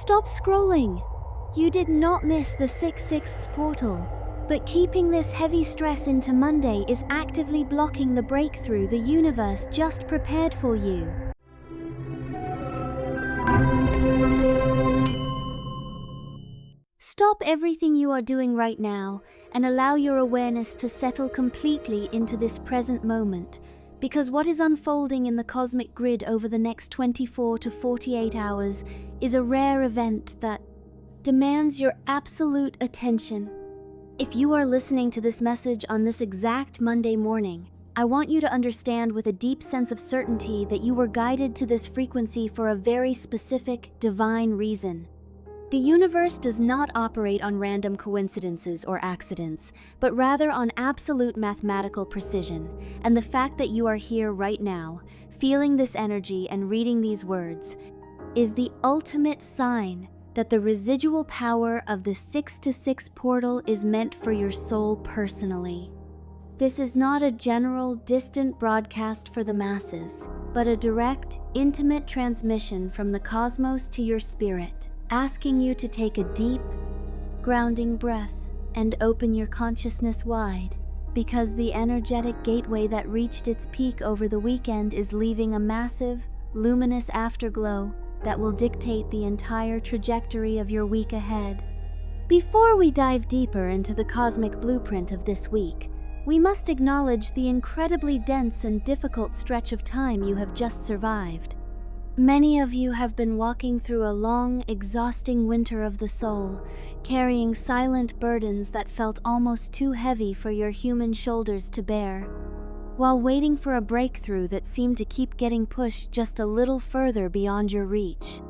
Stop scrolling. You did not miss the 6/6 portal, but keeping this heavy stress into Monday is actively blocking the breakthrough the universe just prepared for you. Stop everything you are doing right now and allow your awareness to settle completely into this present moment, because what is unfolding in the cosmic grid over the next 24 to 48 hours is a rare event that demands your absolute attention. If you are listening to this message on this exact Monday morning, I want you to understand with a deep sense of certainty that you were guided to this frequency for a very specific, divine reason. The universe does not operate on random coincidences or accidents, but rather on absolute mathematical precision, and the fact that you are here right now, feeling this energy and reading these words, is the ultimate sign that the residual power of the 6/6 portal is meant for your soul personally. This is not a general, distant broadcast for the masses, but a direct, intimate transmission from the cosmos to your spirit, asking you to take a deep, grounding breath and open your consciousness wide, because the energetic gateway that reached its peak over the weekend is leaving a massive, luminous afterglow that will dictate the entire trajectory of your week ahead. Before we dive deeper into the cosmic blueprint of this week, we must acknowledge the incredibly dense and difficult stretch of time you have just survived. Many of you have been walking through a long, exhausting winter of the soul, carrying silent burdens that felt almost too heavy for your human shoulders to bear, while waiting for a breakthrough that seemed to keep getting pushed just a little further beyond your reach.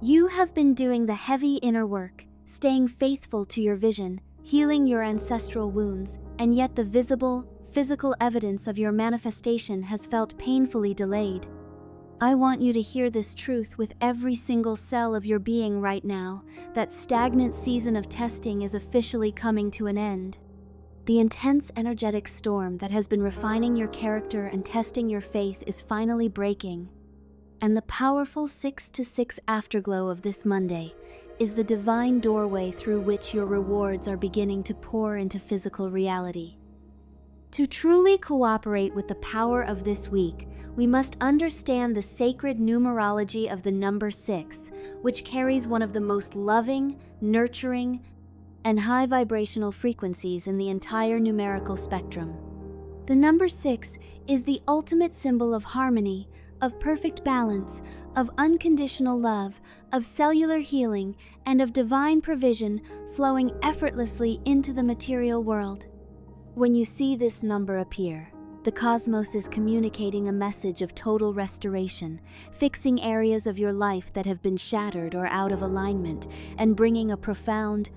You have been doing the heavy inner work, staying faithful to your vision, healing your ancestral wounds, and yet the visible, physical evidence of your manifestation has felt painfully delayed. I want you to hear this truth with every single cell of your being right now, that stagnant season of testing is officially coming to an end. The intense energetic storm that has been refining your character and testing your faith is finally breaking. And the powerful 6/6 afterglow of this Monday is the divine doorway through which your rewards are beginning to pour into physical reality. To truly cooperate with the power of this week, we must understand the sacred numerology of the number 6, which carries one of the most loving, nurturing, and high vibrational frequencies in the entire numerical spectrum. The number 6 is the ultimate symbol of harmony, of perfect balance, of unconditional love, of cellular healing, and of divine provision flowing effortlessly into the material world. When you see this number appear, the cosmos is communicating a message of total restoration, fixing areas of your life that have been shattered or out of alignment, and bringing a profound,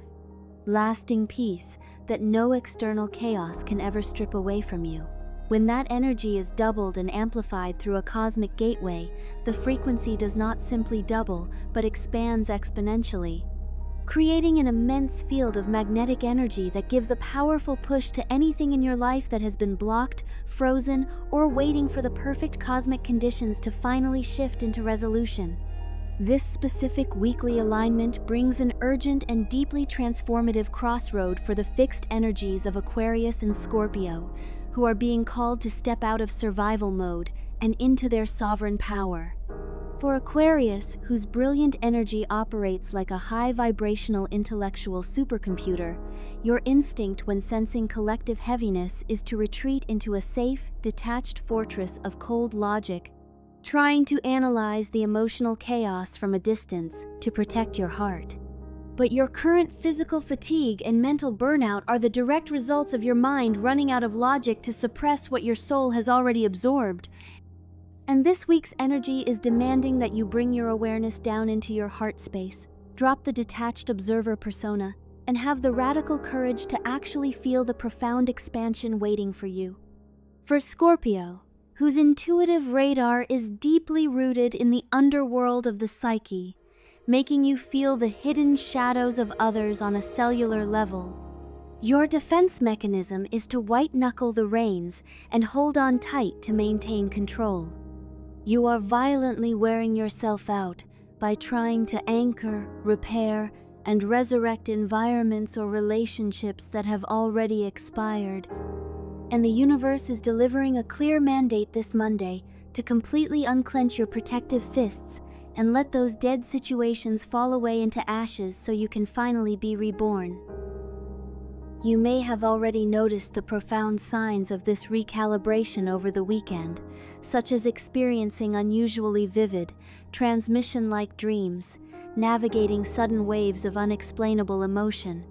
lasting peace that no external chaos can ever strip away from you. When that energy is doubled and amplified through a cosmic gateway, the frequency does not simply double, but expands exponentially, creating an immense field of magnetic energy that gives a powerful push to anything in your life that has been blocked, frozen, or waiting for the perfect cosmic conditions to finally shift into resolution. This specific weekly alignment brings an urgent and deeply transformative crossroad for the fixed energies of Aquarius and Scorpio, who are being called to step out of survival mode and into their sovereign power. For Aquarius, whose brilliant energy operates like a high vibrational intellectual supercomputer, your instinct when sensing collective heaviness is to retreat into a safe, detached fortress of cold logic, trying to analyze the emotional chaos from a distance to protect your heart. But your current physical fatigue and mental burnout are the direct results of your mind running out of logic to suppress what your soul has already absorbed. And this week's energy is demanding that you bring your awareness down into your heart space, drop the detached observer persona, and have the radical courage to actually feel the profound expansion waiting for you. For Scorpio, whose intuitive radar is deeply rooted in the underworld of the psyche, making you feel the hidden shadows of others on a cellular level, your defense mechanism is to white-knuckle the reins and hold on tight to maintain control. You are violently wearing yourself out, by trying to anchor, repair, and resurrect environments or relationships that have already expired. And the universe is delivering a clear mandate this Monday to completely unclench your protective fists and let those dead situations fall away into ashes so you can finally be reborn. You may have already noticed the profound signs of this recalibration over the weekend, such as experiencing unusually vivid, transmission-like dreams, navigating sudden waves of unexplainable emotion,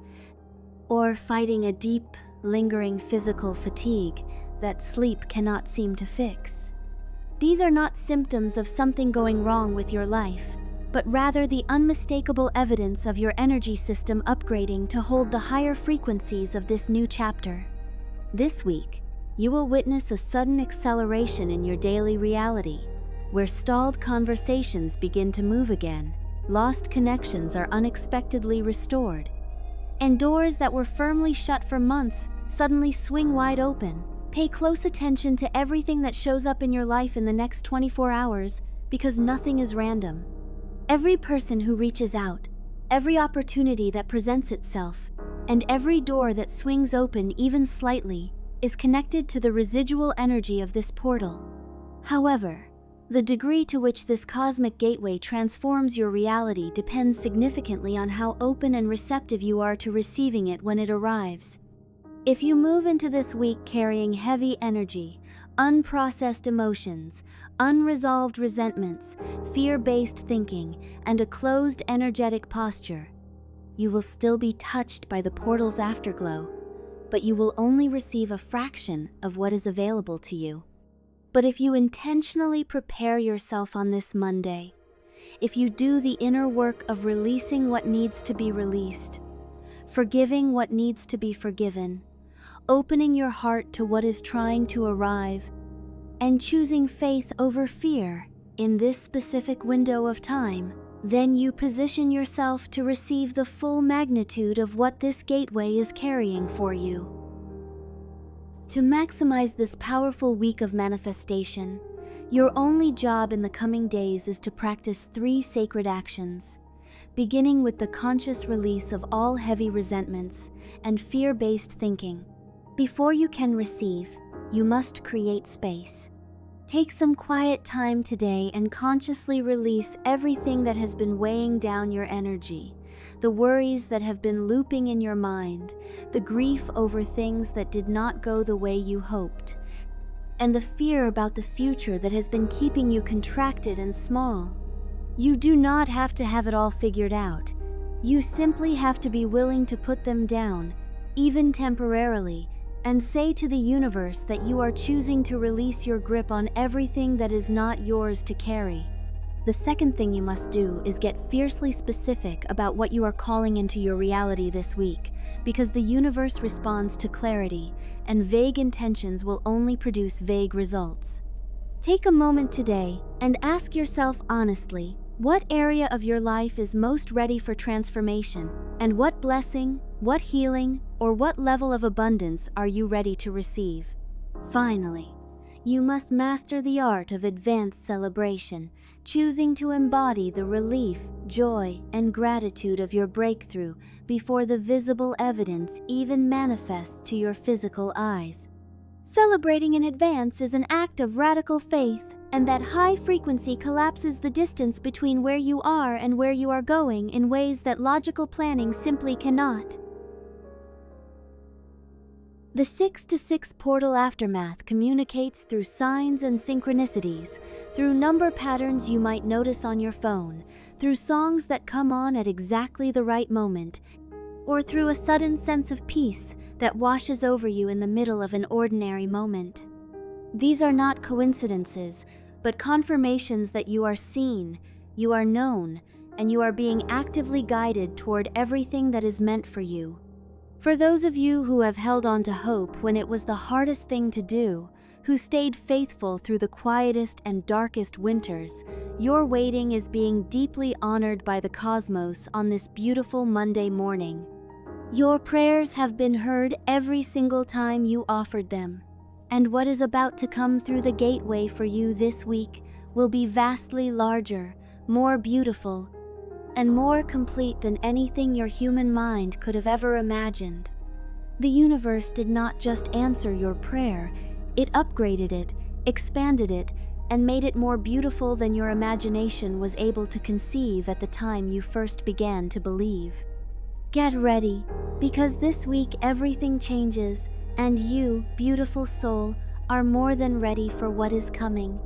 or fighting a deep, lingering physical fatigue that sleep cannot seem to fix. These are not symptoms of something going wrong with your life, but rather the unmistakable evidence of your energy system upgrading to hold the higher frequencies of this new chapter. This week, you will witness a sudden acceleration in your daily reality, where stalled conversations begin to move again, lost connections are unexpectedly restored, and doors that were firmly shut for months suddenly swing wide open. Pay close attention to everything that shows up in your life in the next 24 hours, because nothing is random. Every person who reaches out, every opportunity that presents itself, and every door that swings open even slightly is connected to the residual energy of this portal. However, the degree to which this cosmic gateway transforms your reality depends significantly on how open and receptive you are to receiving it when it arrives. If you move into this week carrying heavy energy, unprocessed emotions, unresolved resentments, fear-based thinking, and a closed energetic posture, you will still be touched by the portal's afterglow, but you will only receive a fraction of what is available to you. But if you intentionally prepare yourself on this Monday, if you do the inner work of releasing what needs to be released, forgiving what needs to be forgiven, opening your heart to what is trying to arrive, and choosing faith over fear in this specific window of time, then you position yourself to receive the full magnitude of what this gateway is carrying for you. To maximize this powerful week of manifestation, your only job in the coming days is to practice 3 sacred actions, beginning with the conscious release of all heavy resentments and fear-based thinking. Before you can receive, you must create space. Take some quiet time today and consciously release everything that has been weighing down your energy, the worries that have been looping in your mind, the grief over things that did not go the way you hoped, and the fear about the future that has been keeping you contracted and small. You do not have to have it all figured out. You simply have to be willing to put them down, even temporarily, and say to the universe that you are choosing to release your grip on everything that is not yours to carry. The second thing you must do is get fiercely specific about what you are calling into your reality this week, because the universe responds to clarity, and vague intentions will only produce vague results. Take a moment today and ask yourself honestly, what area of your life is most ready for transformation, and what blessing, what healing, or what level of abundance are you ready to receive? Finally, you must master the art of advanced celebration, choosing to embody the relief, joy, and gratitude of your breakthrough before the visible evidence even manifests to your physical eyes. Celebrating in advance is an act of radical faith, and that high frequency collapses the distance between where you are and where you are going in ways that logical planning simply cannot. The 6-6 portal aftermath communicates through signs and synchronicities, through number patterns you might notice on your phone, through songs that come on at exactly the right moment, or through a sudden sense of peace that washes over you in the middle of an ordinary moment. These are not coincidences, but confirmations that you are seen, you are known, and you are being actively guided toward everything that is meant for you. For those of you who have held on to hope when it was the hardest thing to do, who stayed faithful through the quietest and darkest winters, your waiting is being deeply honored by the cosmos on this beautiful Monday morning. Your prayers have been heard every single time you offered them, and what is about to come through the gateway for you this week will be vastly larger, more beautiful, and more complete than anything your human mind could have ever imagined. The universe did not just answer your prayer, it upgraded it, expanded it, and made it more beautiful than your imagination was able to conceive at the time you first began to believe. Get ready, because this week everything changes, and you, beautiful soul, are more than ready for what is coming.